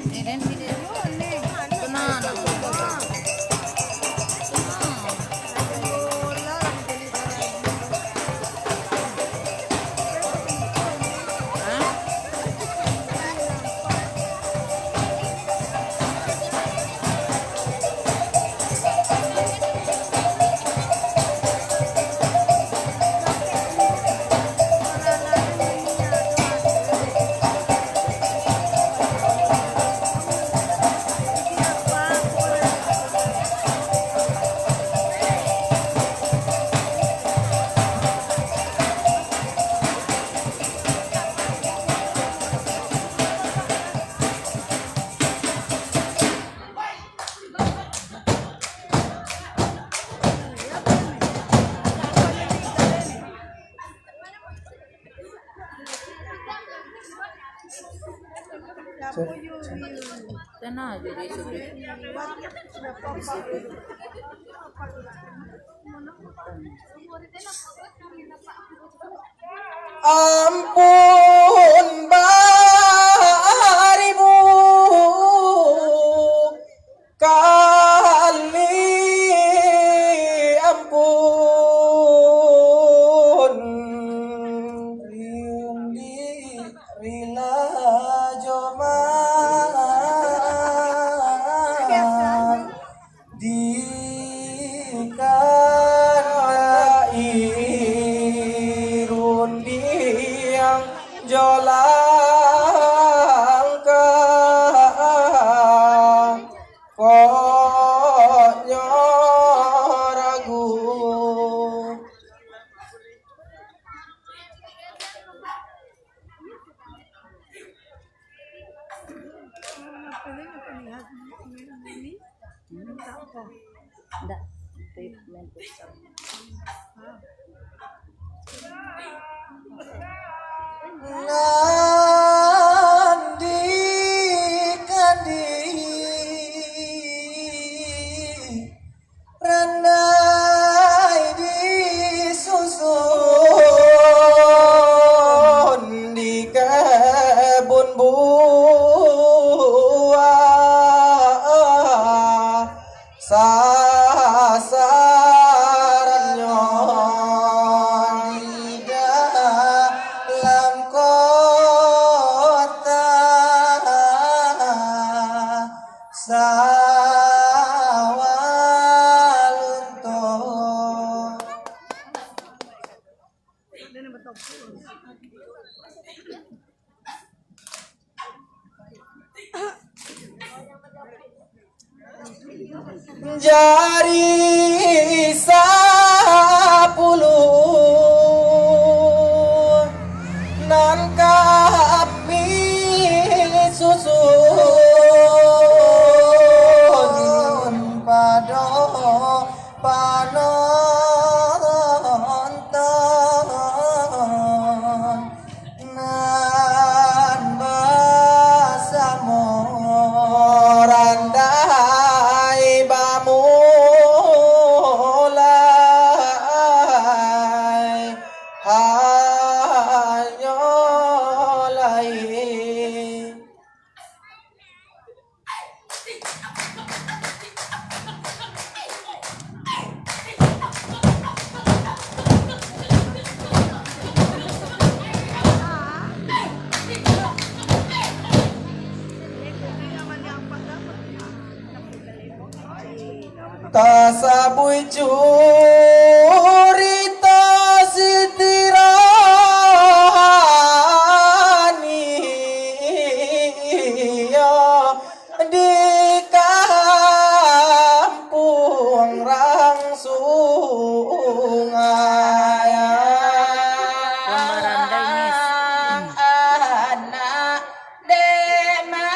Eden video nih. Tenang, aku tenang. Tenang aja deh Ampun baribu kali ampun riung di rila joma irun diang jolang ke konyo ragu enggak treatment besar. Nandi kandi randai disusun di kebun buah sasarannya di dalam kota sawalunto jari 10 nan kami susun pado panonton nan basamo randai bamulai hanyolai tasabui curita sitirani ya di kampung rang sungai anak dema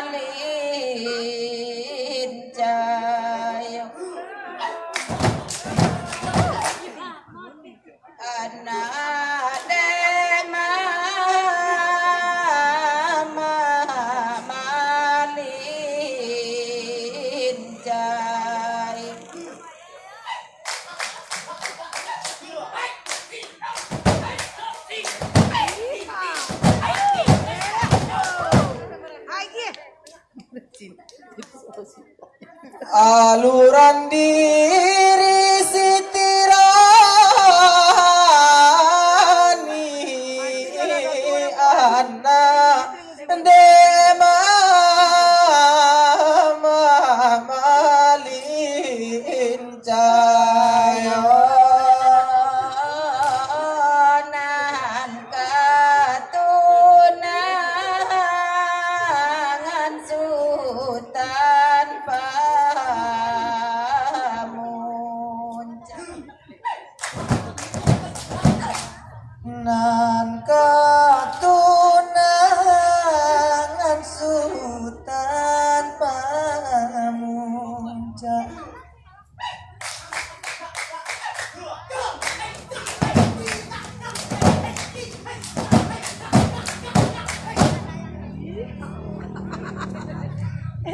malinca aluran diri Siti Rani anak dema malin caya nan katunangan Sultan Pamuncak nan katunangan Sultan Pamuncak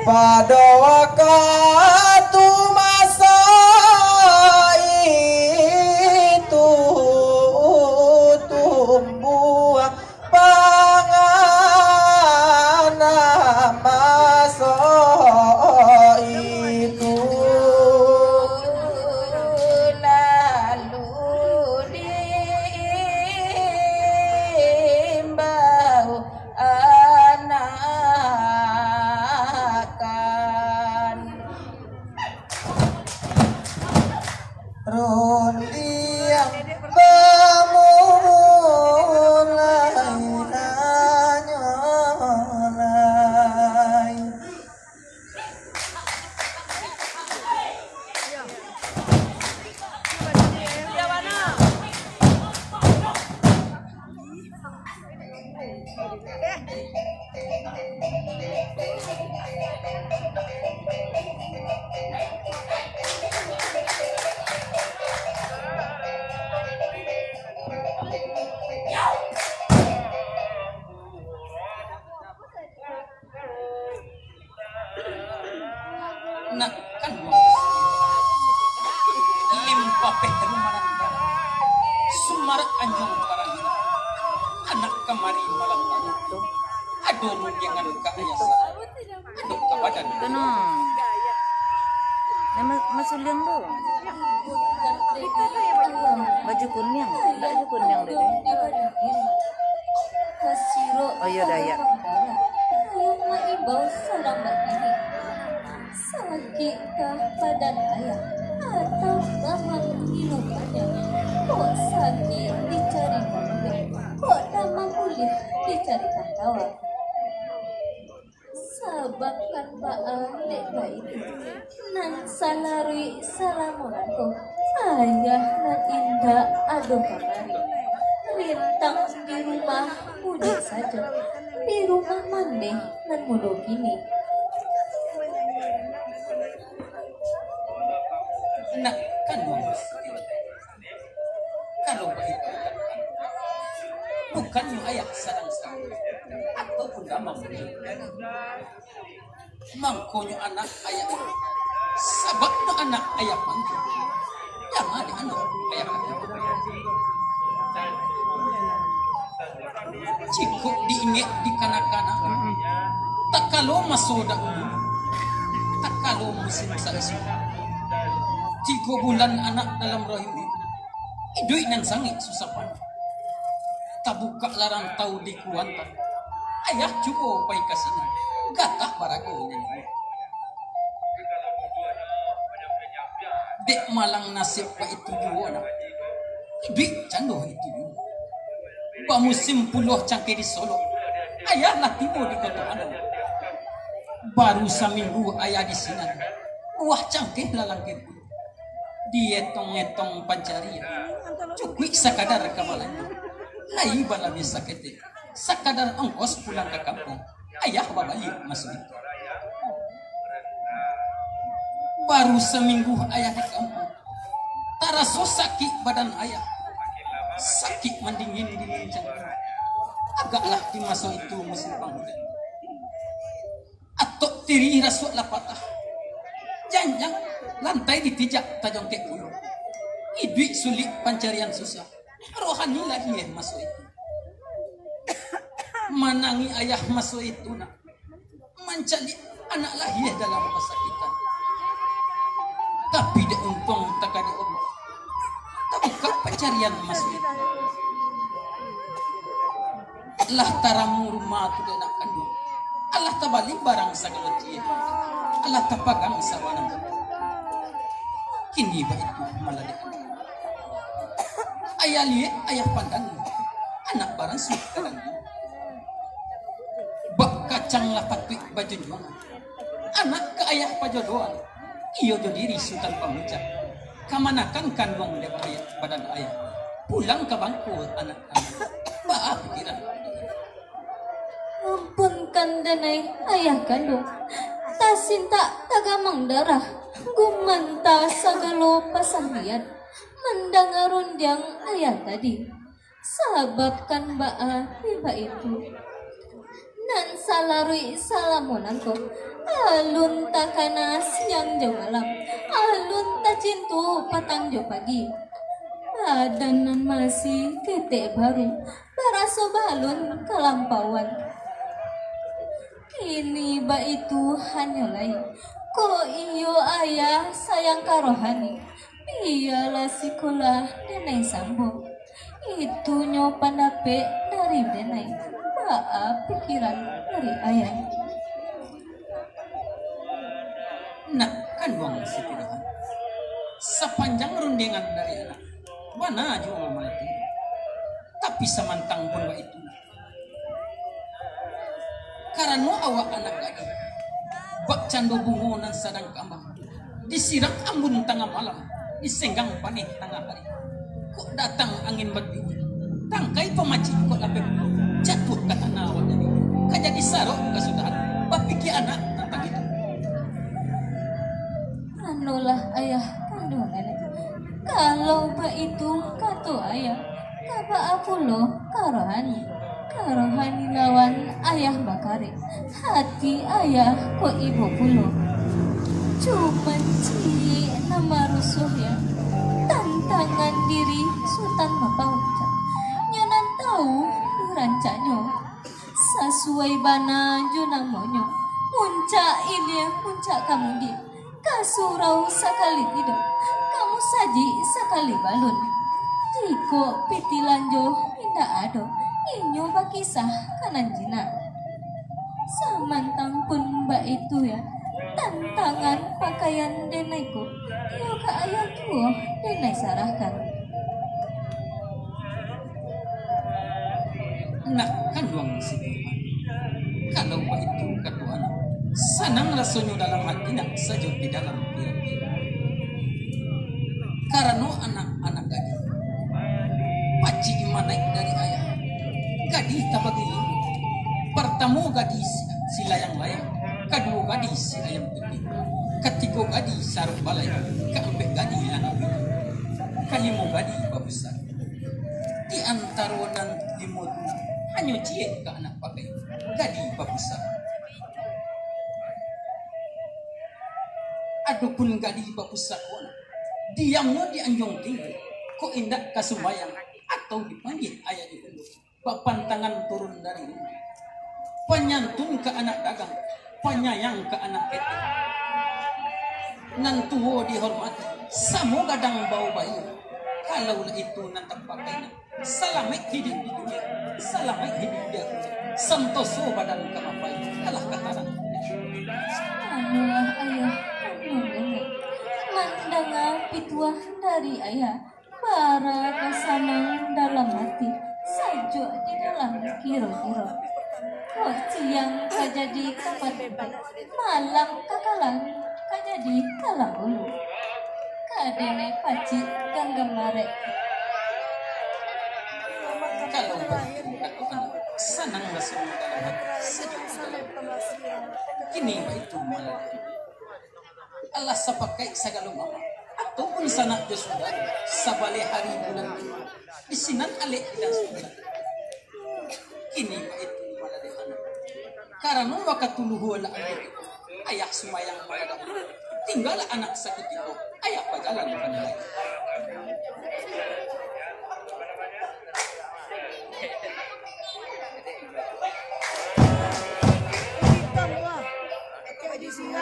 pada waktu masa itu tumbuh panganan masa itu lalu diimbau anakan Rondiang memulai nyolai nak kan limpah peher mananda sumar anjung barang anak kemari malam itu aduh jangan ka ayasa aduh ka badan tenang masuliang do baju kuning deh Kasiro oh iya Dayak rumah ibau sedang berdiri sakit badan ayah atau damang di rumahnya kok sakit dicarikan obat kok damang pulih dicarikan tawa sababkan Pak Alek baik nan salarui salamonanku ayah nan indah aduh kamari lintang di rumah mudik saja di rumah mandi nan mudo gini nak kan kalau baik bukannya ayah sedang ataupun damang mangkonyo anak ayah sabab no anak ayah panggil yang ada anak ayah panggil cikuk diinget di kanak-kanak tak kalau masoda tak kalau musim sa'isu 3 bulan anak dalam rahim idui nan sangi susapan tabuka larang tahu di kuantan ayah cubo pai kasina gatah barago ini dek malang nasib pa itu juana idui cando itu juga ba musim puluh cangke di Solo ayah lah tibo di kota Anu baru seminggu ayah di sini buah cangke lalangkir dietong-etong pancarian cukup sekadar kamalan lai bala bisa kete sekadar ongkos pulang ke kampung ayah babalik masuk itu baru seminggu ayah di kampung taraso sakit badan ayah sakit mendingin agaklah di masa itu musim penghujan atau tiri rasuk lapatah janjang lantai ditijak tajong kek puluh idui sulit pencarian susah rohani lagi ya masuk itu manangi ayah masuk itu nak mencari anak lahir dalam kesakitan Tapi de untung tak ada Allah. Tak buka pencarian masuk itu. Allah taramu rumah tu dan kandung. Allah tabali barang segala dia. Allah tapagang sawana. Kini baik itu malah dia. Ayah lihat ayah pandang. Anak barang sekarang. Bak kacang lapat pik baju jual. Anak ke ayah pajodoan. Iyo jadi risu tanpa mencak. Kamanakan kandung dia ayah badan ayah. Pulang ke bangku anak-anak. Ba'a pikiran. Ampunkan danai ayah kandung. Tasinta tagamang darah. Gumanta sagalo pasahian. Mendengarun yang ayah tadi. Sababkan ba'a riba itu. Nan salarui salamonanko. Alun takana siang jo malam. Alun tacintu patang jo pagi. Badanan masih ketek baru. Baraso balun kelampauan. Kini ba itu hanya lain. Ko iyo ayah sayang karohani. Biarlah sikolah denai sambung. Itu nyopan dape dari denai. Ba'a pikiran dari ayah. Nak kandung si pirahan. Sepanjang rundingan dari anak. Mana juga mati. Tapi samantang pun itu. Karena awak anak lagi. Bak cando bungonan sadang kambang. Disiram ambun tengah malam. Disenggang panih tengah hari. Kok datang angin bertiup. Tangkai pemaci kok lapem. Jatuh ke tanah awak jadi. Kajadi sarok kesudahan. Bapiki anak tentang itu. Anulah ayah kandung nenek. Kalau ba itu katu ayah. Kaba apulo karohani. Karohani lawan ayah bakari. Hati ayah kok ibu pulo. Cuman ci nama rusuh ya. Tantangan diri Sultan Mapauca. Nyonan tahu dirancanya. Sesuai bana junamonyo. Muncak ini muncak kamu di. Kasurau sekali hidup. Kamu saji sekali balun. Jiko pitilanjo indah ado. Inyo bakisah kanan jina. Samantang pun mbak itu ya. Tantangan pakaian denaiku. Iyo ke ayah tua denai sarahkan. Nak kandung si pirahan. Kalau mbak itu kata anak. Sanang rasanya dalam hati nak saja di dalam pira-pira. Karena anak-anak gadi. Paci iman naik dari ayah. Gadi tabagi lima. Pertama gadi si layang-layang. Kedua gadi si ayam putih. Ketiga gadi sarung balai. Keempat gadi langit. Kelima gadi babesar. Di antara nan lima itu hanya cie ke anak pakai. Gadi babesar. Adapun gadi babesar diamnya di anjung tinggi. Kok indak kasumayang atau dipanggil ayah itu. Papan tangan turun dari rumah. Penyantun ke anak dagang. Penyayang ke anak itu. Nan tuwo dihormati. Samo gadang bau bayi. Kalau itu nanti pakainya. Selamat hidup di dunia. Selamat hidup di akhirat. Santoso badan kamapai. Kalah kataran. Anulah ayah kandung nenek. Mandanga pituah dari ayah. Para kasanang dalam hati. Sajo di dalam kiro-kiro. Kok siang kajadi kapan malam kakalang kajadi kalang ulu. Kadene paci ganggam marek. Kalau begitu kata anak. Sanang rasanya dalam hati. Sejuk dalam. Kini itu malah. Allah sepakai segala mama. Ataupun sanak josudah. Sabale hari bulan lima. Di sinan alik dan sudah. Kini itu malah di anak. Karena wakatuluhu ala anak itu. Ayah sumayang malah. Tinggal anak sakit itu. Ayah pajalan pada lagi. Hitam wah. Kayak di sini.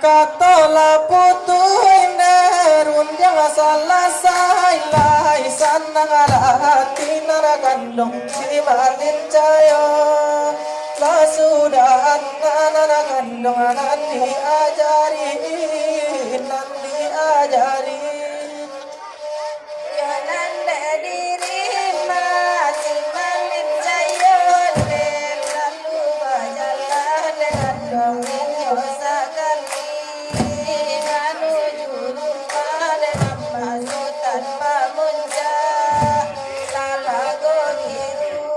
Katola putuin derun jangan salah sailai sanang hati narakandong si balin cayo la sudah narakandong nan diajari Yolanda dirima simalin sayur lalu berjalan dengan dongeng sekali menuju rumah dengan masuk tanpa muncah lalago biru.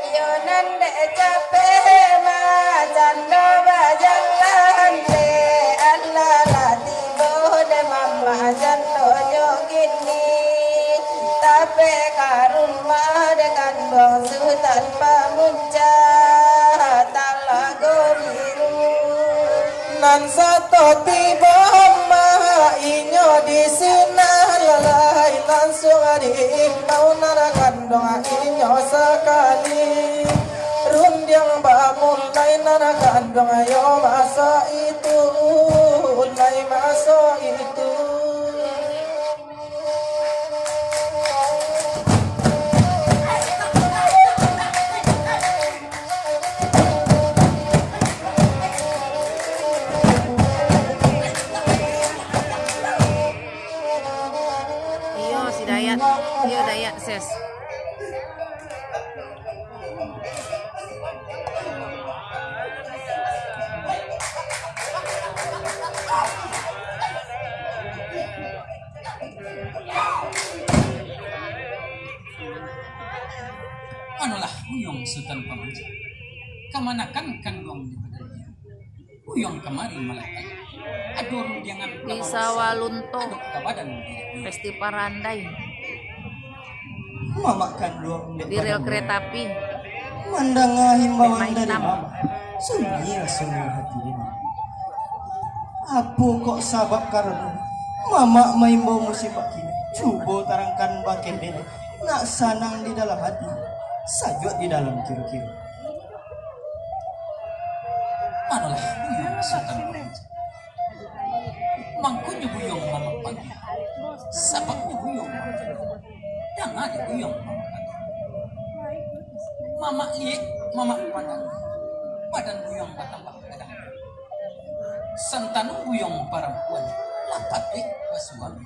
Yonanda capek macan doba jalan le Allah lati bode mama jando jogini tapi karun mah dengan bangsu tanpa muncah talago biru. nan satu tiba ma inyo di sini lalai langsung adi mau narakandong inyo sekali rundiang mulai narakandong ayo masa itu mulai masa itu. Iyo si Dayat, iyo Dayat ses. Anulah Uyong Sultan Pamanca. Kemanakan kandung di badannya. Uyong kemari melakukan. Adur jangan Di Sawalunto, aduk ke badan dia. Pesti Parandai, Mama kandung di rel kereta api. mandanga himbauan Main dari enam. mama sungguh hati ini. Apa kok sabab karena mama maimbau musibah kini coba tarangkan bakin ini nak sanang di dalam hati sajut di dalam kira-kira. Anulah Uyong Sultan Pamanca. Mangko nyebuyong mama pagi. Sabab nyebuyong mama pagi. Jangan nyebuyong mama pagi. Mama lihat mama pandang. Badan buyong bertambah kadang. Santanu buyong perempuan. Lapat suami.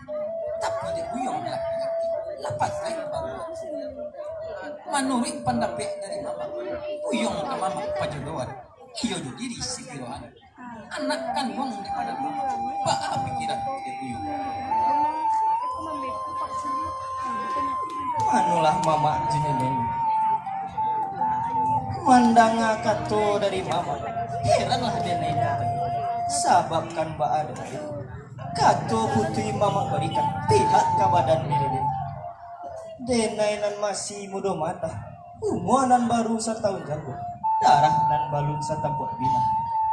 Tapi dia buyong laki-laki. Lapat baru. Menurut pendapat dari mama. Buyong ke mama pajodohan. Iyo diri si pirohan. Anak kandung di badan mama. Baka pikiran dia buyong. Anulah mama jeneneng mandanga kato dari mama heranlah denai sababkan ba ada kato putri mama berikan pihak ke badan diri denai nan masih muda mata umuanan baru setahun jago darah nan balun setambok bina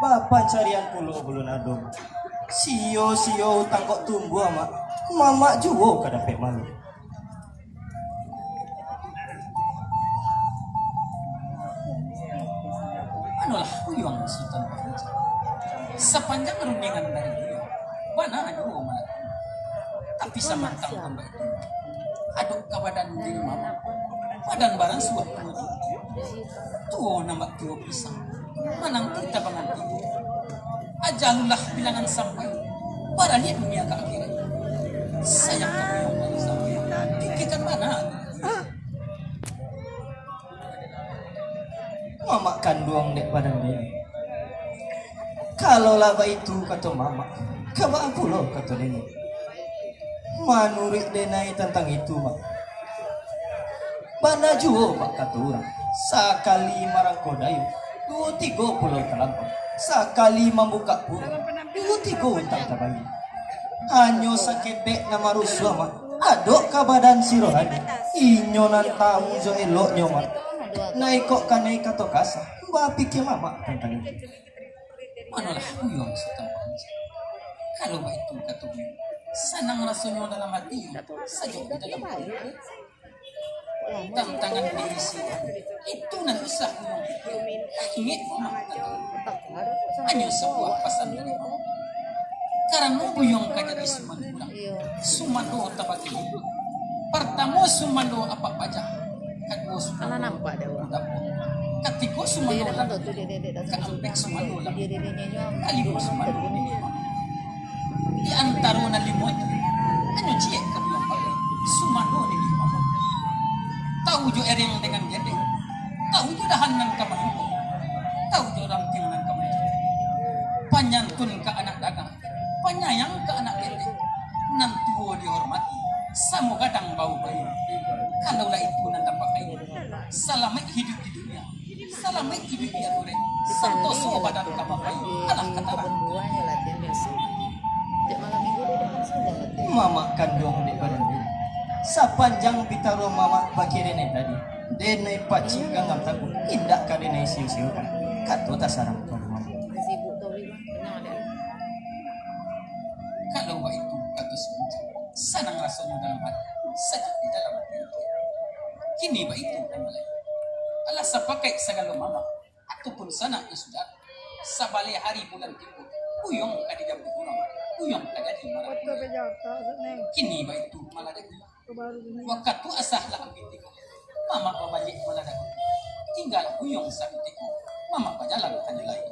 bapak carian pulau adom sio tangkok tumbuh mama juwo kadapek malu. Anulah Uyong Sultan Pamanca. Sepanjang rundingan dari beliau, mana ada malah. Tapi samantang tambah itu, aduk ke badan diri mama. Badan barang suah kemudian. Tuh nambah tuh pisang. Manang kita bangan tinggi. Ajalulah bilangan sampai. Barangnya dunia ke akhirat. Sayang kamu yang dari sampai. Pikirkan mana? Mama kandung dek badan dia. Kalau laba itu kata mama, kaba pulau kata nenek. Manurik denai tentang itu mak. Bana juo mak kata orang. Sakali marangko dayu, 2-3 pulau terlampau. Sakali membuka pura, 2-3 utang tabayi. Hanyo sakete nama rusua mah adok ka badan si rohani inyonan tamu jo elok nyoman naik kok kanai kato kasa mbak pikir mama tentang itu Manalah uyong sa tampang. Kalau ba itong katuloy, sanang rason nyo dalam hati, sadyo di dalam hati. Tantangan diri siya, ito na isa uyong ingit mo anyo sa buah pasan diri mo. Karena uyong kajadi sumanulang, sumano tabati. Pertama sumano apa paja, kadua sumano Katiko sumano lang, kaampek sumano lang, kalimo sumano lang. Di antaro na limot, ano jiyek ka bilang pala, sumano ni lima mo. Tahu jo ereng dengan gede, tahu jo dahan ng kamay mo, tahu jo ramping ng kamay mo. Panyantun ka anak dagang, panyayang ka anak gede, nantuo dihormati, samo kadang bau bayi. Kalaulah itu nandapak kayo, salamay hidup di dunia. Salamay hidup di akure, santoso badan kamay, alah katarang. mama kandung di badan dia sapanjang bitaro mama pakirene tadi denai pacing gangam taku indak ka denai siu-siu kan kato tasarang to mama Kalau wa itu kata semuanya, senang rasanya dalam hati, sakit di dalam hati. Kini ba itu kembali. Alah sa pakai segala mama, ataupun sana ya sudah. Sabali hari bulan timur, uyong kadijam di kurang, uyong kadadi marah. Kini ba itu malah dah. Waktu asah lah ambil tiku, mama babalik malah dah. Tinggal uyong sakit tiku, mama bajalan tadi lain.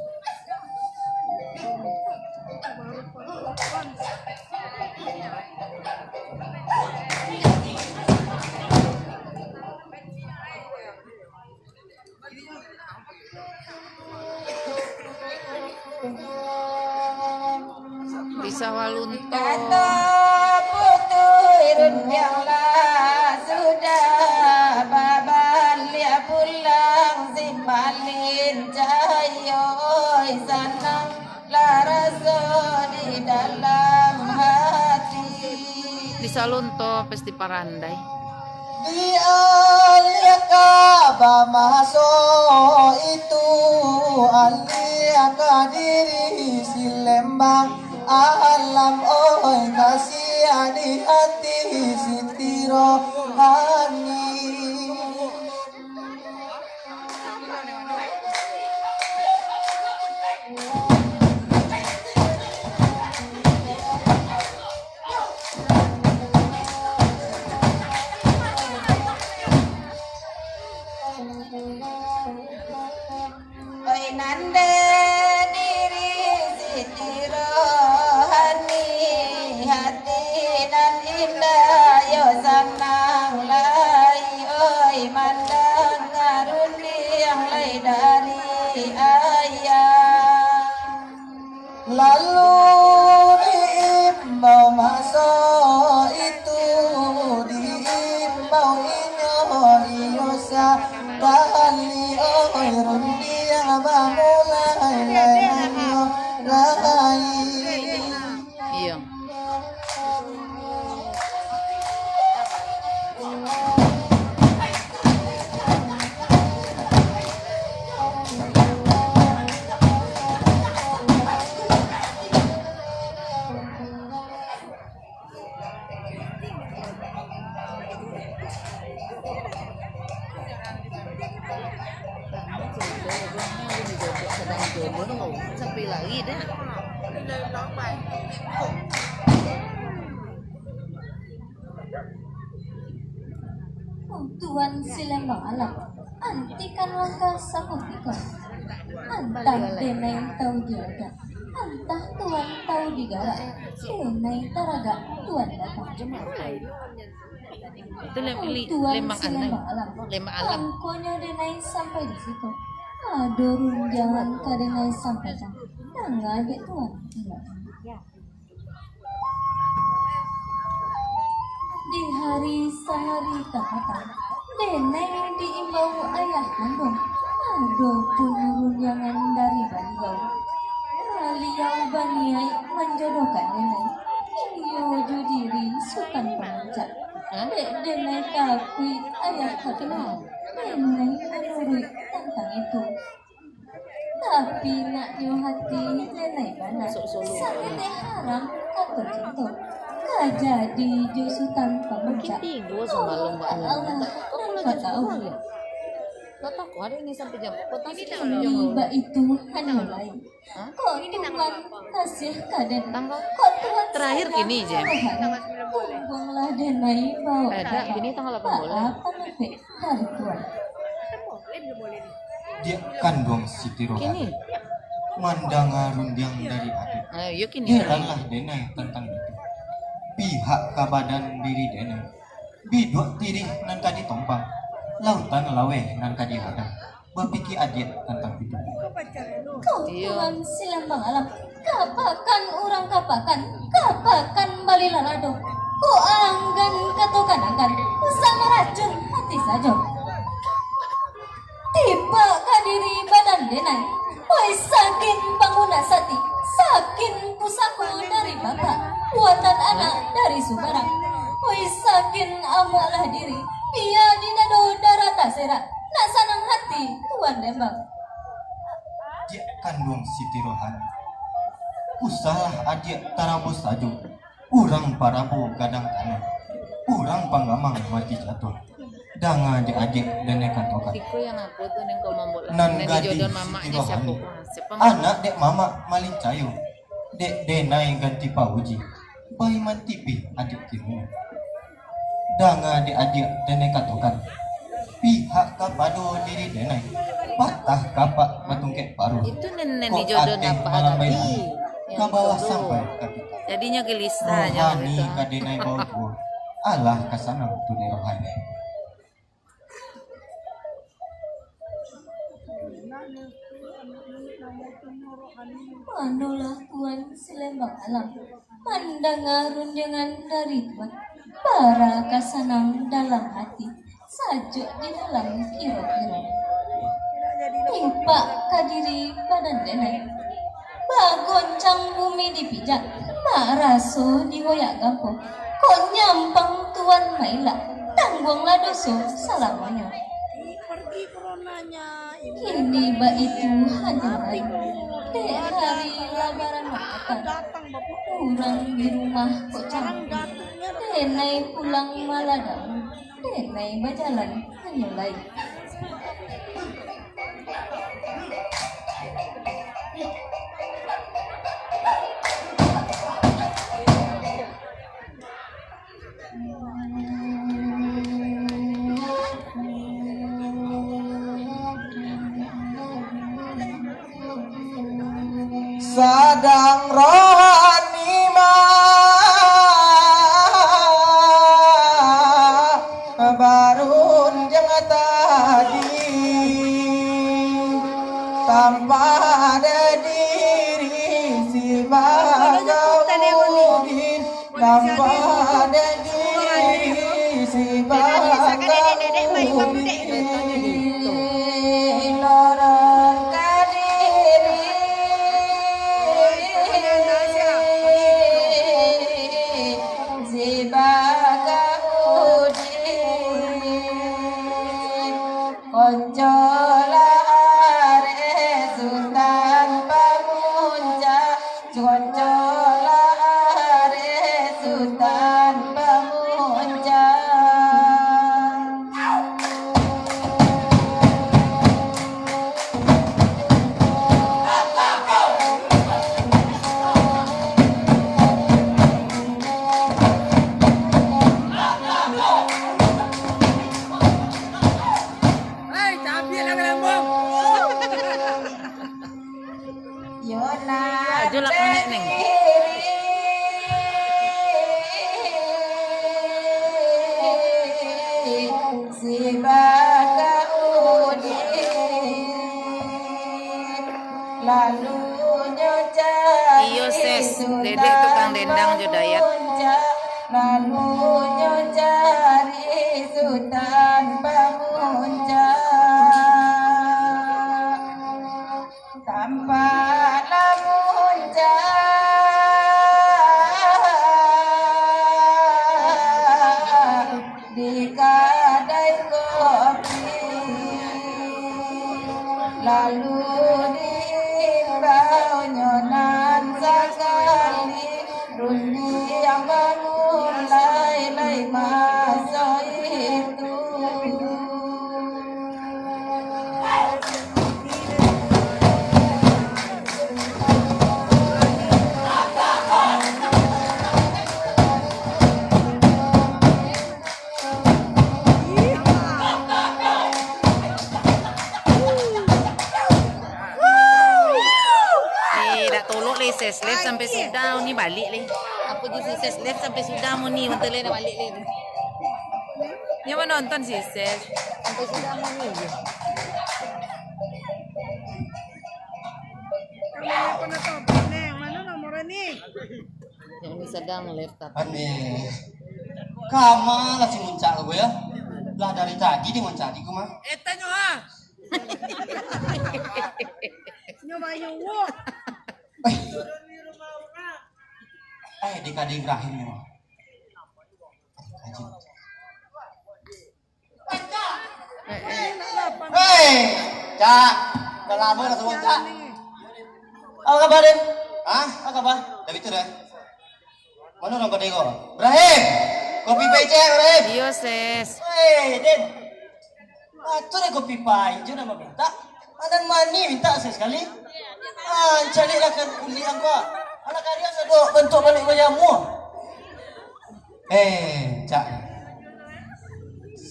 Bisa walunto Kata putu yang lah sudah baban lia pulang simbalin cahayoy sanang laraso di dalam hati Bisa lunto pesti parandai di aliaka maso itu aliaka diri si lembang alam oi kasih di hati sitiro hani oi nande diri sitiro hani hati dan indah yo sanang lai oi mandang ngarundi yang lai dari ayah lalu diimbau maso itu diimbau inyosa kali oi rundi yang mulai lainyo lain Iya Sampai lagi dah Oh, Tuan Silembang Alam, antikan langkah samutika. Antah denai tau jaga, antah Tuan tau digara, denai taraga Tuan datang. Itu Tuan lembang Silembang Alam, Lembang alam angkonya denai sampai di situ. Aduh runjangan kadenai sampai sana. Nggak ada Tuan. Di hari sehari tahatan denai diimbau ayah kandung aduh pun jangan dari baliau baniai menjodohkan denai nuju diri sukan pemuncak. Dek denai kakui ayah kenal. Denai menurut tentang itu. Tapi nak nyu hati denai mana. Sangat haram kata cinta. Jadi jusutan pemuncak. Allah tak tahu. Kok hari ini sampai jam? Tiba itu hanya lain. Kok Tuhan kasih kaden. Kok Tuhan Terakhir gini, Jem. Punggunglah denai bawa. Ada gini tanggal 8 boleh. Apa lebih dari Tuhan? Dia kandung Siti Rohani. Kini. Mandang rundiang dari adik. Ayo yuk kini. Heranlah denai tentang itu. Pihak kabadan diri denai. Biduk tiri nan kadi tompang. Lautan lawe nan kadi hadang. Bapiki adik tentang itu. Kau Tuhan silambang alam. Kapakan orang kapakan balilan ado. Ku anggan katokan anggan. Sama racun hati saja. Tiba kadiri badan denai. Oi sakin bangunan sati. Sakin pusaku dari bapak. Buatan anak dari subarang. Oi sakin amalah diri. Pia dinado darah tasera. Nak sanang hati Tuhan lembang. Dia kandung Siti Rohani. Usalah adik tarabos saja. Urang parabu gadang tanah. Urang panggamang mati jatuh. Danga adik dan nekan tokan. Tiko yang aku tuh neng kau mambo Nan neng gading jodoh Siti mamanya siapa? Rohani. Siapa? Anak dek mama malin cayo. Dek denai ganti pauji. Bayi mantipi adik kimu. Danga adik dan nekan tokan. Pihak kapado diri denai. Patah kapak batungke paruh. Itu nenek Kok jodoh adek apa malam tadi? bayi Yang ke bawah jodoh. sampai kapita. Jadinya gelisah jangan Rohani itu. kadenai bauku. Allah kasanang tunai rohani. Manulah Tuhan silembang alam. Mandangarun jangan dari Tuhan. Para kasanang dalam hati. Sajuk di dalam kira-kira. Timpa kadiri badan denai. Bagoncang bumi dipijak. Maraso dihoyak gampo. Kok nyampang Tuhan maila. Tangguanglah dosa selamanya. Kini ba itu hanya lain. Dek hari lebaran makan. Orang di rumah kok cantik. Denai pulang malah daun. Denai berjalan hanya lain. Sadang rohani barun jangan tadi tanpa ada diri si bagaudin tanpa ada diri si bagaudin lorong kadiri si bagaudin koncola are sultan pamunca koncola are sultan pamunca. Yona Ajo lah konek neng. si bagaudin lalu nyocari Iyo ses, dedek tukang dendang jodayat. lalu nyocari Sultan Pamunca tanpa lamunca ses left sampai sudah ni balik le. Aku je ses left sampai sudah mau ni untuk le balik le. Dia mau nonton ses sampai sudah mau ni je. Kamu na to, Pineng. Mana nomor ni? Yang ni sedang left tapi. Aneh. Kama lah si muncak lo ya. Lah dari tadi dia mencari ku mah. Tanyo ha. Nyoba yung walk. Dikading rahim ni mah. Hei, Cak. Dah lama dah semua Cak. Apa kabar, Den? Hah? Apa kabar? Dah itu dah. Mana orang kau Ibrahim, kopi pecah Ibrahim. Iyo ses. Hei, Den. Itu deh kopi pai, jangan nama minta. Ada mani minta sekali. Carilah kan kulit aku. Anak karya sudah bentuk balik bayamu. Cak.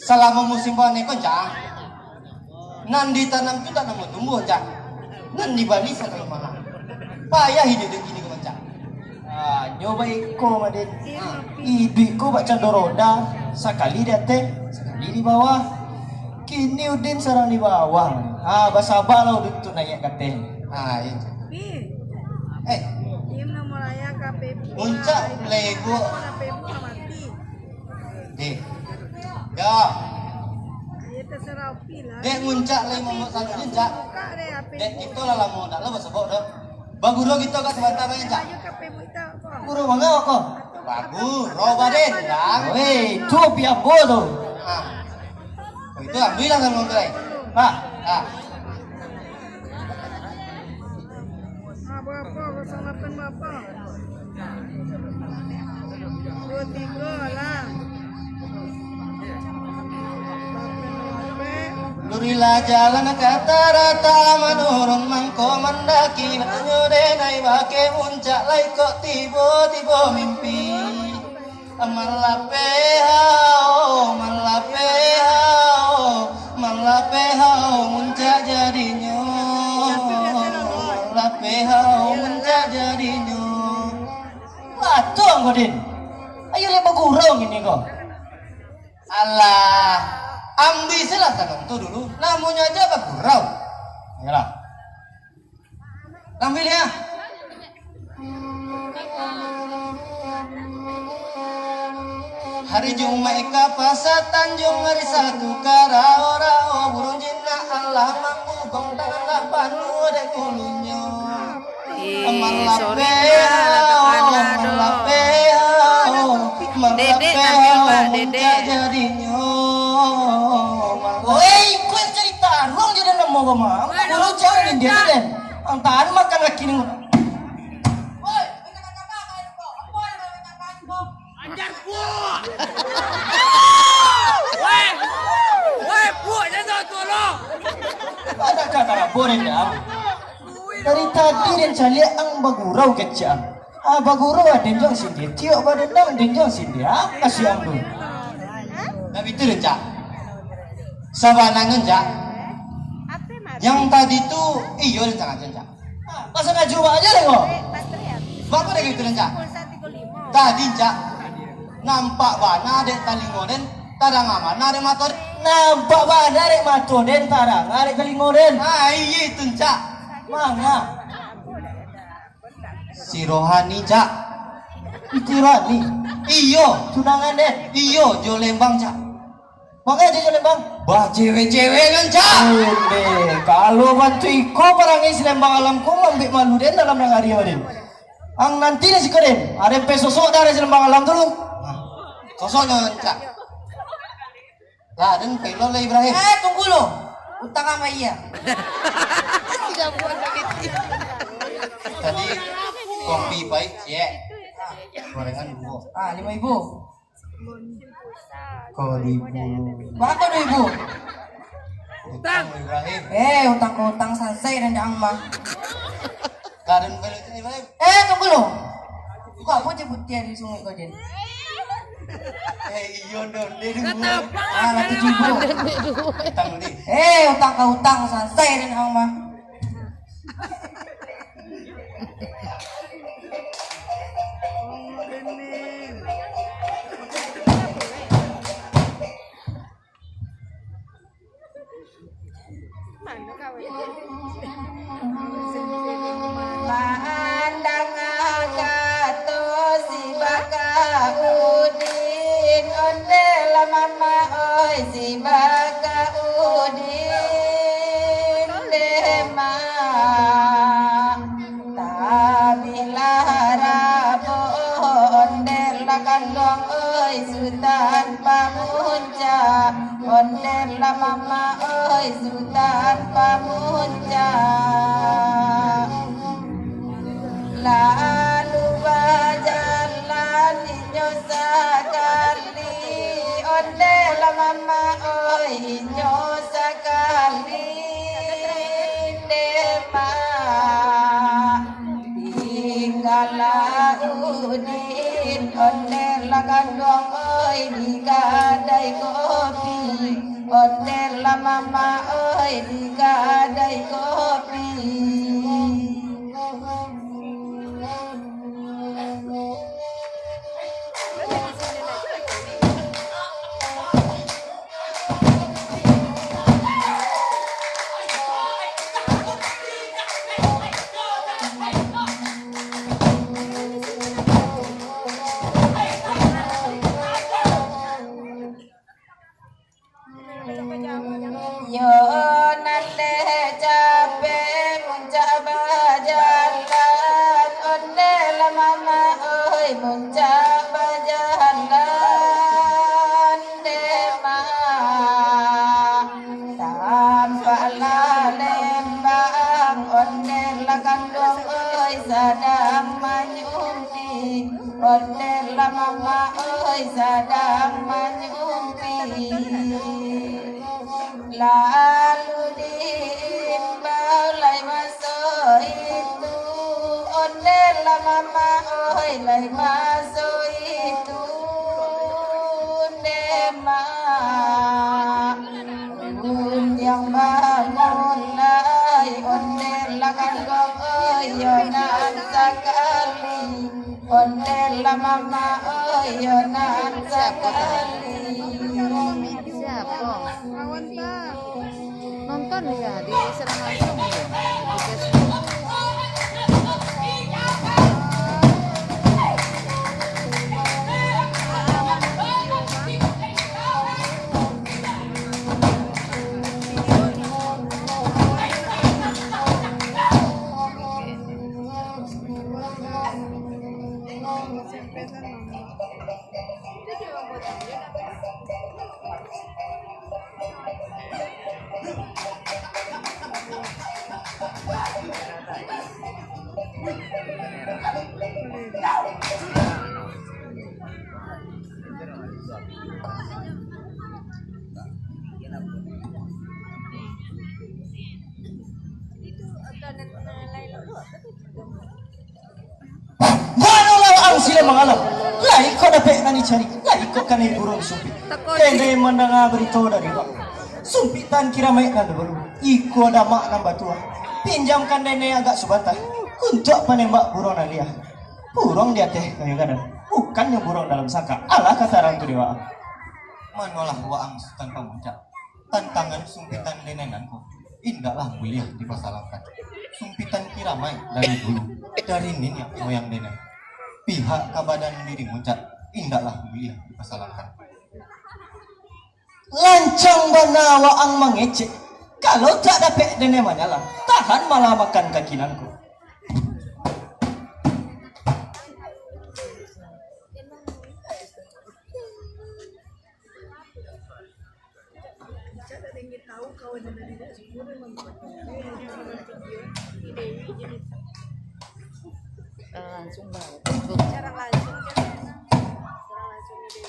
Selama musim panen kau Cak. Nan ditanam tu tak nama tumbuh Cak. Nan di Bali sakal malam. Payah hidup gini kau Cak. Nyoba iko madin. Ibu ko baca doroda sekali di atas, sekali di bawah. Kini udin sarang di bawah. Basabah lah udin tu naik kate. Itu. Im nomor ayah KPP. Muncak lego. KPP mati. Ya. Ya terserah Upi lah. Dek muncak lagi mau satu Cak. Buka deh HP. Dek itu lah lama dah lah basabah dah. Baguro kita kat sebentar banyak Cak. Ayo KPP kita kok. Guru mana kok? Bagus, robaden dah. Weh, tu pihak bodoh. Itu ambil lah sama orang. Pak. Berapa? 08 berapa? 23 lah. Lurilah jalan kata rata menurun mangko mendaki Banyu denai bake puncak lai kok tiba-tiba mimpi Malapehao muncak jadinya Malapehao muncak jadinya Waduh anggodin ayo lihat bagurong ini kok Alah ambisilah tanam tu dulu, namanya aja bagurau. Yalah. Ambil ya. Hari Jumat ika pasar Tanjung hari satu karao burung jinak Allah mangugong tangan panu dek kulunya. Dedek tampil Pak, Dedek. Jadinya. Woi, kau cerita ruang jadi nama gua mah. Kalau jangan dia Den. Antaran makan lagi nih. Woi, bu, jangan tolong. Ada kata rapor ya. Dari tadi dan cari ang bagurau kecam. Bagurau ada jong sini. Tiok badan dang dan jong sini. Kasih ang dulu. Tapi itu Cak. Sabanangan Cak. Yang tadi tu iyo dan jangan Cak. Masa nggak coba aja deh kok. Berapa deh gitu Cak? Tadi Cak. Nampak bana dek talingoden, tarang amana dek motor. Nampak bana dek motoden, tarang dek talingoden. Iya itu Cak. Mana? Si Rohani Cak. Itu Rohani. Iyo, tunangan dek. Iyo, Jo Lembang Cak. Makanya Jo Lembang. Bah cewek-cewek kan Cak. Kalau bantu iko parang is Lembang alamku ngambil malu den dalam yang hari ini. Ang nanti nasi keren. Ada pesosok dari Lembang alam dulu. Sosoknya Cak. Lah dan pelol lah Ibrahim. Tunggu lo. Utang sama iya. Tidak buat begitu. Tadi kopi baik ya. Gorengan 2. 5.000. Kau 2.000. Berapa 2.000? Utang Ibrahim. Utang selesai dan jangan mah. Lah dan pelol Ibrahim. Tunggu lo. Kok apa jemput dia di sungai kau Jen? Iyo dong, dia dulu. Lagi cibo. Utang ni. Utang ke utang selesai dan jangan mah. ơi si ba ca udin dema tabilara onder la kandong ơi sultan pamunca onder la mama ơi sultan pamunca lalu bajalan inyo sakali onde la mama oi inyo sakali dema tinggallah udin onde la kandong oi digadai kopi onde la mama oi digadai kopi. Yo nande capek mencoba jalan onde la mama oi mencoba jalan dema tanpa lembang onde la kandung oi sedang menyumpi onde la mama oi sedang menyumpi. Lalu diimbau lai masuk itu onde la mama oi lai masuk itu dema yang bangun lai onde la kandung oi yonan sekali onde la mama oi yonan sekali. Siapa? Kawan Pak. Nonton ya di siaran langsung ya. Di Facebook. Sila mengalam, lai kau dapat nani cari, lai kau kanai burung sumpit. Kene mendengar berita dari Pak. Sumpitan kira maik nanda baru. Iko ada mak nambah tua. Pinjamkan nenek agak sebatai. Untuk penembak burung nalia. Burung dia teh kayu kanan. Bukan yang burung dalam sangka. Allah kata orang tu dewa. Manolah waang tanpa muncak. Tantangan sumpitan nenenanku. Indahlah mulia dipasalkan. Sumpitan kira maik dari dulu. Dari nenek moyang nenek. Pihak kabadan diri muncak indahlah mulia dipasalkan. Lancang bana waang mengecek. Kalau tak dapat dene manyalah, tahan malah makan kakinanku. Langsung banget. Cara langsung kan. Cara langsung ide.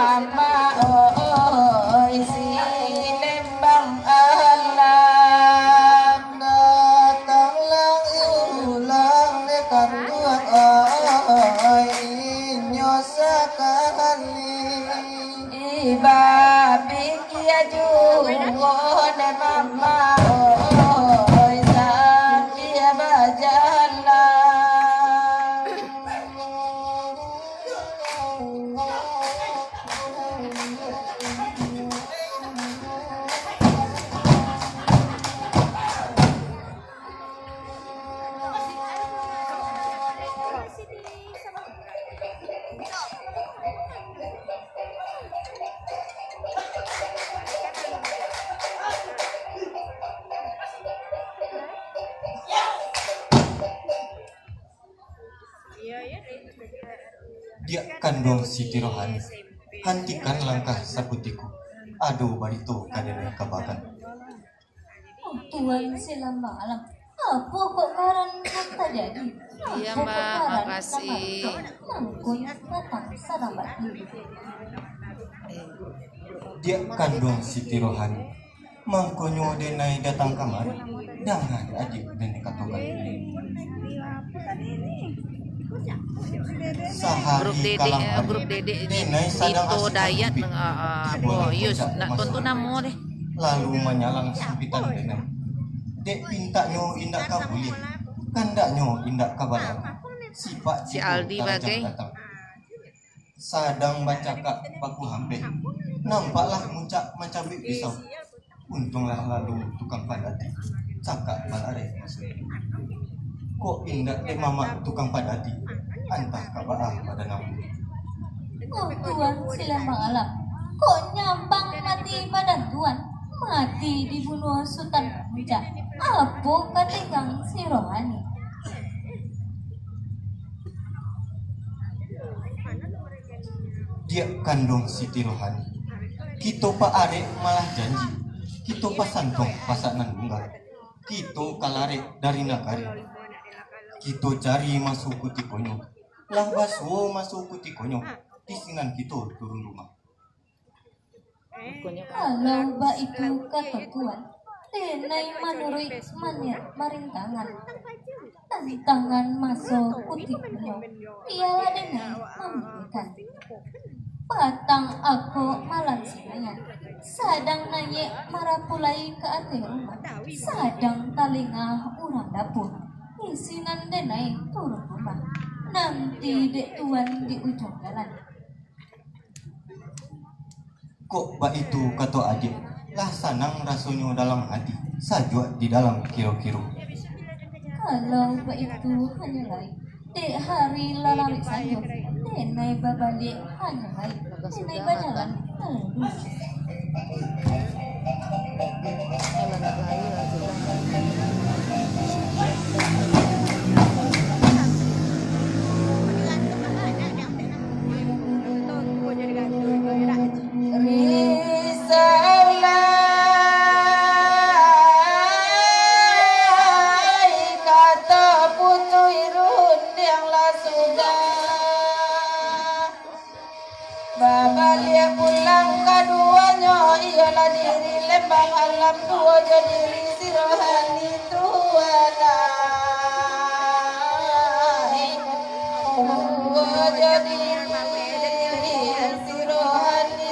mama oi si lembang alam datanglah ulang dekat tuang oi inyo sekali iba bikia juwo dan mama oi sakia bajalan Dia kandung Siti Rohani, hentikan langkah saputiku. Aduh barito kadang kabakan. Oh, Tuan silam malam. Apa kok karan tak jadi? Iya Mbak, makasih. Mangkun datang sarabat dulu. Dia kandung Siti Rohani, mangkonyo denai datang kamari. Jangan adik dan katokan. Grup Dede denai sadang Tito asik Dayat angkupi. Yus nak tonton namo deh. Lalu menyalang sempitan denai. Dek pintaknyo indak kabuli, kandaknyo indak kabalan. Sifat Si Aldi bagai. Sadang baca kak baku hampe. Nampaklah muncak macam pisau. Untunglah lalu tukang padati. Cakap balare masuk. Kok indak mama tukang padati. Antah kabaah pada namu. Oh Tuan silam malam. Kok nyampang mati badan Tuan? Mati dibunuh Sultan Muja. Apa katikang si Rohani? Dia kandung Siti Rohani. Kita pak arek malah janji. Kita pak santong pasak nanggungan. Kita kalarek dari nakari. Kita cari masuk kuti konyo. Lah baso masuk kuti konyo. Tisingan kita turun rumah. Kalau ba itu kata Tuan, denai manurui manir marintangan. Tantangan masuk kutipnya, piala denai memberikan. Patang aku malam sinanya, sadang nanye marapulai ke ate rumah, sadang talingah urang dapur, isinan denai turun rumah. Nanti dek Tuan di ujung jalan. Kok bak itu kata adik, lah sanang rasanya dalam hati, sajua di dalam kiro-kiro. Kalau ba itu hanya lain, dek hari lalari saja, denai babalik hanya lain, denai bajalan lalu. Babalia pulang keduanya ialah diri lembang alam dua jadi si rohani tuana dua jadi si rohani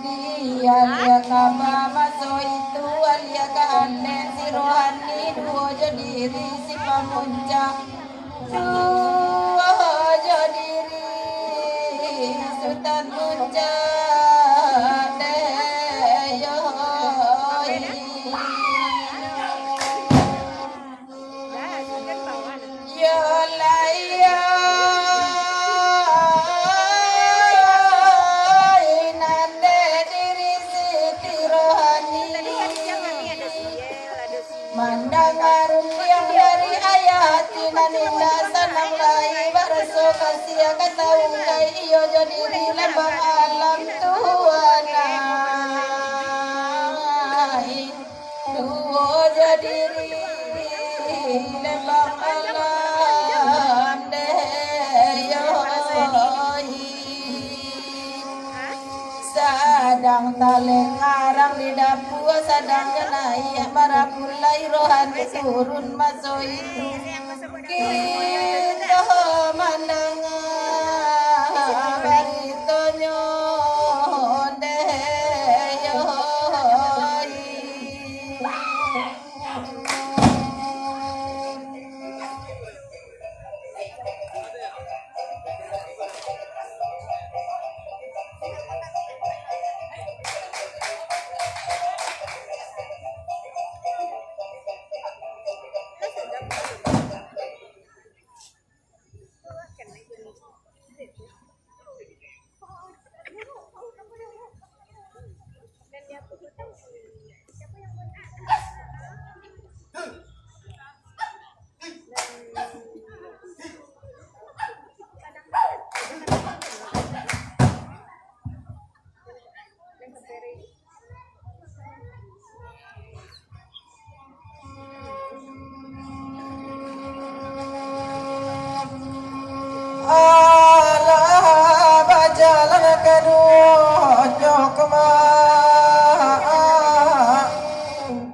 dia kama masuk itu alia kane si rohani dua jadi si pamunca dua jadi sultan munca Mandang arum yang dari ayat Nina senang lai Barso kasih kata ungkai iyo jadi di lembang alam tuana Tuo jadi di lembang alam boleh ngarang di dapur sadang jenai marapulai rohani turun masuk itu kita mandangan baritonyo Allah bajalan kedua jokma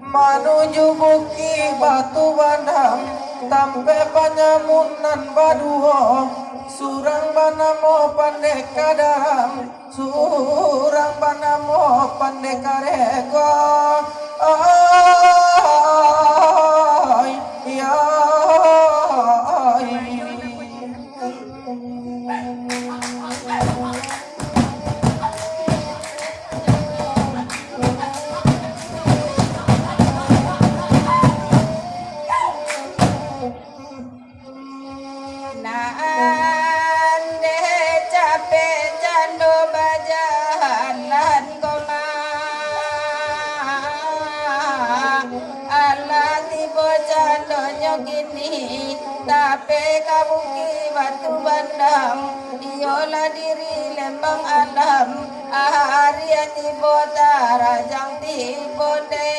menuju Bukit Batu Bandang tampe panyamunan baduho surang banamo pandeka daram surang banamo pandeka rego ay ya Tapi kabuki Batu Bandang Iola diri lembang alam Ahari tibo tarajang tibo de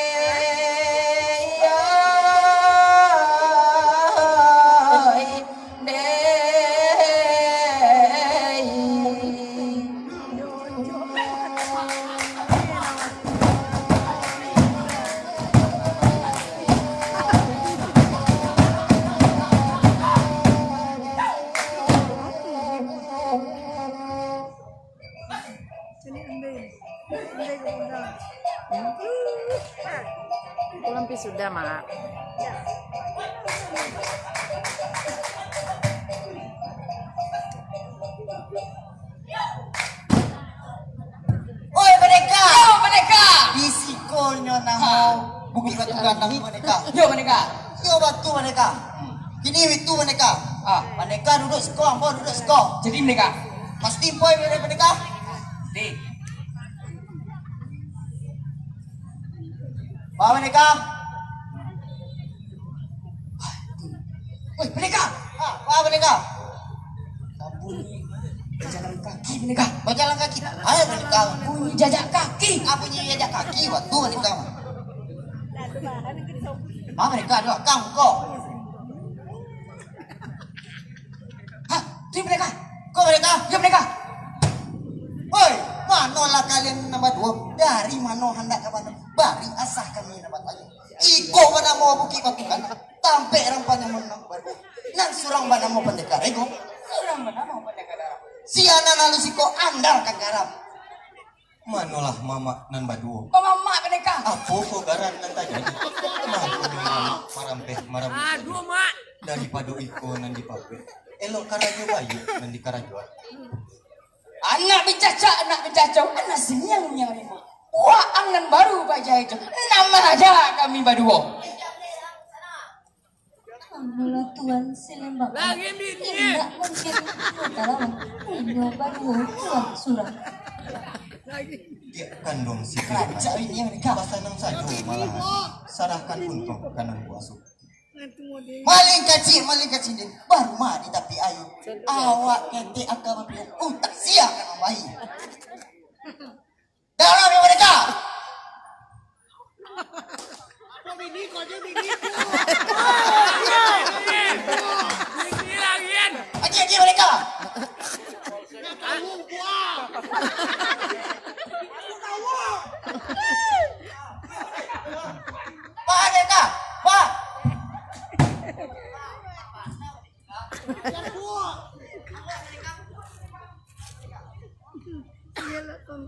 Pulang sudah, Mak. Oi mereka. Yo mereka. Bisikonyo namo Bukit Batu Bandang mereka. Yo mereka. Yo batu mereka. Ini itu mereka. Mereka duduk sekolah, mau duduk sekolah. Jadi mereka. Pasti boy mereka. Di. Bawa mereka. Woi mereka. Bawa mereka. Bunyi jajakan kaki mereka. Berjalan kaki. Ayo mereka. Bunyi jajak kaki. Apa bunyi jajak kaki waktu mereka. Bawa mereka dua kamu kok. Hah, di mereka. Kok mereka? Ya mereka. Woi, manolah kalian nomor 2? Dari mana hendak ke mana? Bari asah kami nomor lagi. Iko mana mau Bukit Batu Bandang? Tampe rampanya menang baru. Nang surang mana mau pendekar ego? Surang mana mau pendekar darah? Si anak lalu siko andal kan garam. Manolah mama nan baduo. Kok mama pendekar? Apa kok garan nan tadi? Mampu dengan marampeh marabut. Aduh, Mak. Daripada iko nan dipape. Elok karajo bayu nan di karajo. Anak bicaca, anak senyangnya memang. Wah, angan baru baca itu. Nama aja kami baduo. Alhamdulillah Tuhan silembang. Tidak mungkin utarawan. Nyoba dua Tuhan surang. Dia kandung si Raja ini mereka. pasanang saja malah sarahkan untung kanang buasu. Maling kecil din. Baru mati tapi ayo. Awak kente agama bilang tak siap kan bayi. Dalam yang mereka. Aji mereka.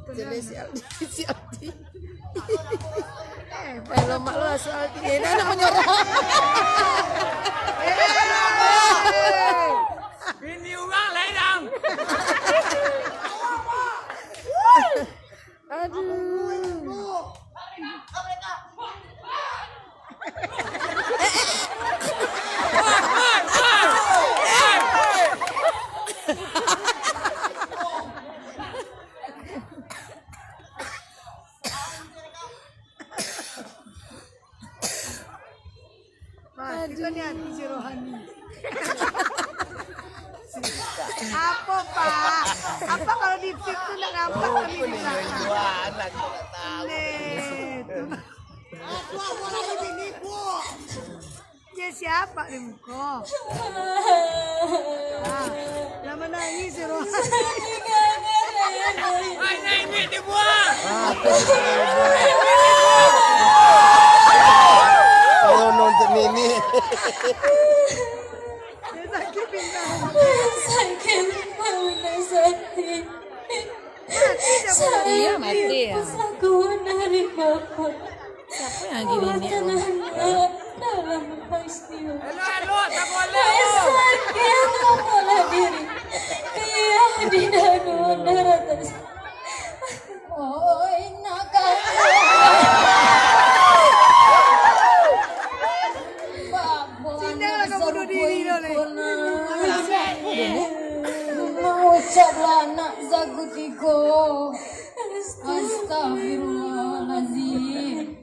Jadi si Aldi. Lemak lu si Aldi. Ini anak menyerah. Ini orang lain. Aduh. Itu kan hati si Rohani. Apa Pak? Apa kalau di fit tuh nggak nampak kami di belakang? Dia siapa nih muka? Lama nangis si Rohani. Ini dibuang. Kalau nonton ini. Dia sakit pinggang. Sakit mana sakit. Iya mati ya. Aku dari bapak. Siapa yang gini nih? Dalam peristiwa. Halo, tak boleh. Sakit kepala diri. Dia di dalam daratan. Oh, nakal. Janganlah kamu bunuh diri Mau ucaplah anak Zagutiko. Astagfirullahaladzim.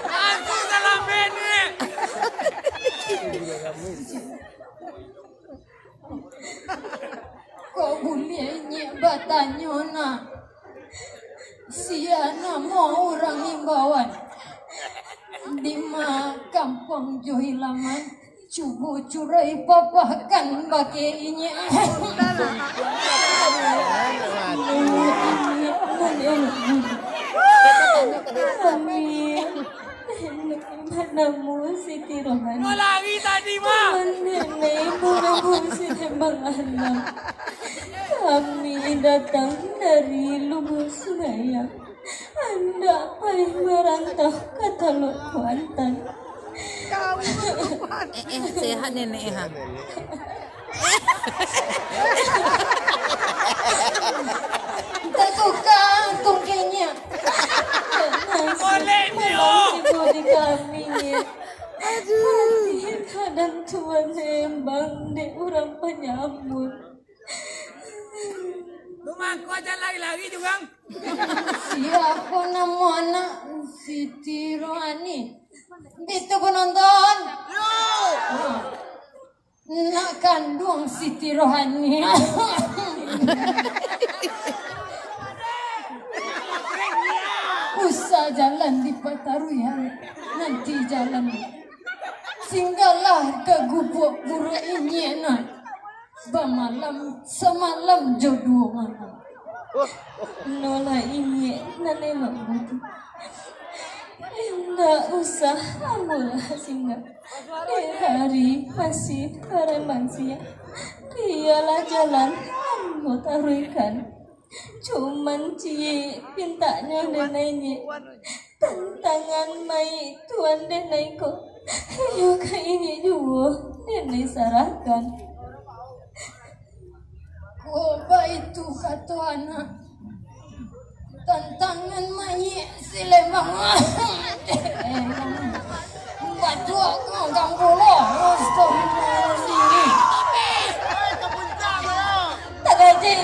Aku dalam ini. Kau bulianya batanyona. Siana mau orang himbauan. Di kampung Johilaman cubu curai papakan bakainya. Amin. Manamu Siti Rohani. Lagi tadi mah. Nenek manamu Siti Bang Alam. Kami datang dari Lubuk Sungai. Anda paling merantau ke Teluk Kuantan. Sehat nenek ha. Tertukar tungkenya. Boleh Ibu di kami. Aduh. Kadang Tuhan nembang di orang penyambut. Rumahku aja lagi juga. Siapa nama anak Siti Rohani? Itu penonton. Nak kandung Siti Rohani. Usah jalan di Pataruyan, nanti jalan. Singgahlah ke gubuk buruk ini nak. Bamalam semalam jodoh mana. Nola ini nane mampu. Tidak usah amulah singgah. Di hari masih manusia. Dialah jalan ambo taruhkan. Cuman cie pintanya denainya. Tantangan mai tuan denaiku. Ayo ke ini juga denai sarahkan. Koba itu kata anak. Tantangan mai silembang. Batu aku ganggu lo. Astagfirullahaladzim. Tak gaji.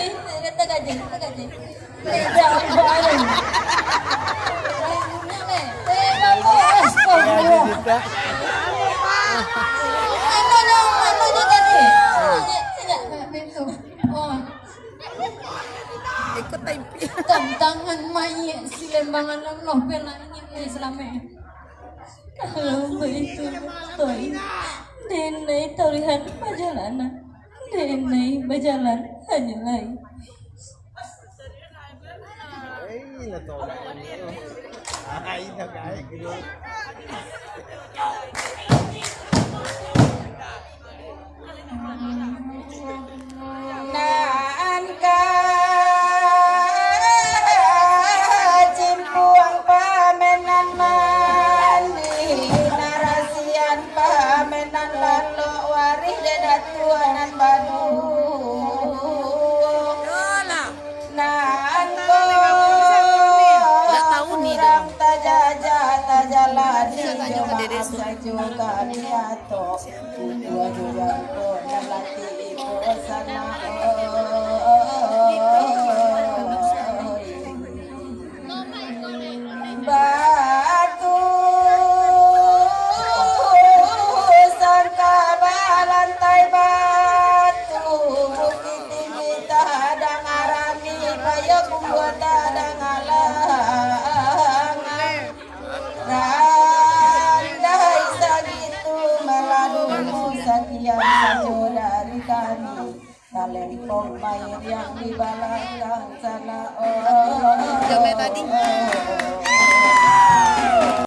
Tidak bareng. Astagfirullah. Mana tadi? Tidak itu. Ikut tempi. Tantangan mayat silembangan Allah belanya selama. Kalau begitu toy, denai taurihan perjalanan, denai berjalan hanya lain. katuanan Badung nan Nggak tahu nih kurang dong. tajalani juga niato dua juga nalati ibu sana batu sangka balantai batu bukit tinggi tadang arami kaya kumbuat tadang alang randai sagitu meladumu sekian saudari kami talempong main yang di belakang sana Jamnya tadi.